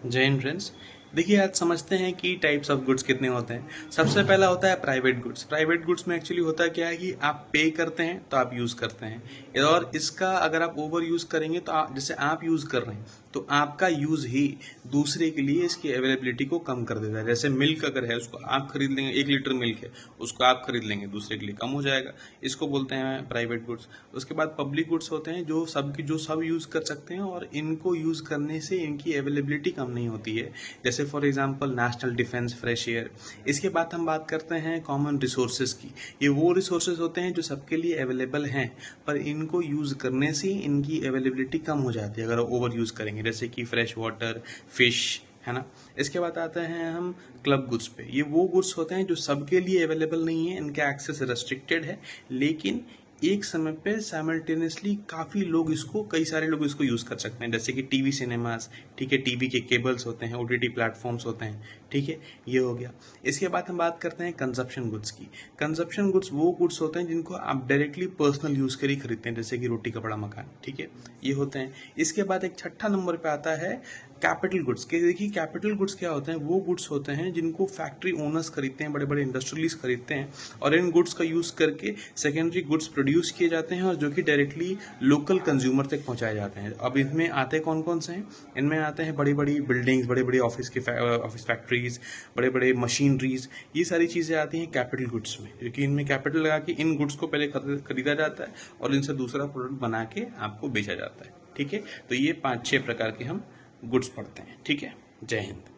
जय हिंद फ्रेंड्स। देखिए, आज समझते हैं कि टाइप्स ऑफ गुड्स कितने होते हैं। सबसे पहला होता है प्राइवेट गुड्स। प्राइवेट गुड्स में एक्चुअली होता क्या है कि आप पे करते हैं तो आप यूज़ करते हैं, और इसका अगर आप ओवर यूज़ करेंगे तो जैसे आप यूज़ कर रहे हैं तो आपका यूज़ ही दूसरे के लिए इसकी अवेलेबिलिटी को कम कर देता है। जैसे मिल्क अगर है, उसको आप खरीद लेंगे, 1 लीटर मिल्क है, उसको आप खरीद लेंगे, दूसरे के लिए कम हो जाएगा। इसको बोलते हैं प्राइवेट गुड्स। उसके बाद पब्लिक गुड्स होते हैं जो सब यूज़ कर सकते हैं, और इनको यूज़ करने से इनकी अवेलेबिलिटी कम नहीं होती है। जैसे for example national defence, fresh air. इसके बाद हम बात करते हैं कॉमन रिसोर्सेज की। ये वो रिसोर्सेज होते हैं जो सबके लिए अवेलेबल हैं, पर इनको यूज़ करने से इनकी अवेलेबिलिटी कम हो जाती है अगर ओवर यूज़ करेंगे, जैसे कि फ्रेश वाटर, फिश, है ना। इसके बाद आते हैं हम क्लब गुड्स पे। ये वो गुड्स होते हैं जो सबके लिए अवेलेबल नहीं है, इनका एक्सेस रेस्ट्रिक्टेड है, लेकिन एक समय पे साइमल्टेनियसली कई सारे लोग इसको यूज़ कर सकते हैं, जैसे कि टीवी सिनेमास, ठीक है, टीवी के केबल्स होते हैं, ओटीटी प्लेटफॉर्म्स होते हैं, ठीक है, ये हो गया। इसके बाद हम बात करते हैं कंजप्शन गुड्स की। कंजप्शन गुड्स वो गुड्स होते हैं जिनको आप डायरेक्टली पर्सनल यूज़ के लिए खरीदते हैं, जैसे कि रोटी, कपड़ा, मकान, ठीक है, ये होते हैं। इसके बाद एक छठा नंबर पे आता है कैपिटल गुड्स के। देखिए, कैपिटल गुड्स क्या होते हैं? वो गुड्स होते हैं जिनको फैक्ट्री ओनर्स खरीदते हैं, बड़े बड़े इंडस्ट्रियलिस्ट खरीदते हैं, और इन गुड्स का यूज़ करके सेकेंडरी गुड्स प्रोड्यूस किए जाते हैं, और जो कि डायरेक्टली लोकल कंज्यूमर तक पहुंचाए जाते हैं। अब इसमें आते कौन कौन से हैं? इनमें आते हैं बड़ी बड़ी बिल्डिंग्स, बड़े बड़े ऑफिस फैक्ट्रीज, बड़े बड़े मशीनरीज, ये सारी चीज़ें आती हैं कैपिटल गुड्स में, क्योंकि इनमें कैपिटल लगा के इन गुड्स को पहले खरीदा जाता है और इनसे दूसरा प्रोडक्ट बना के आपको बेचा जाता है, ठीक है। तो ये 5-6 प्रकार के हम गुड्स पढ़ते हैं, ठीक है। जय हिंद।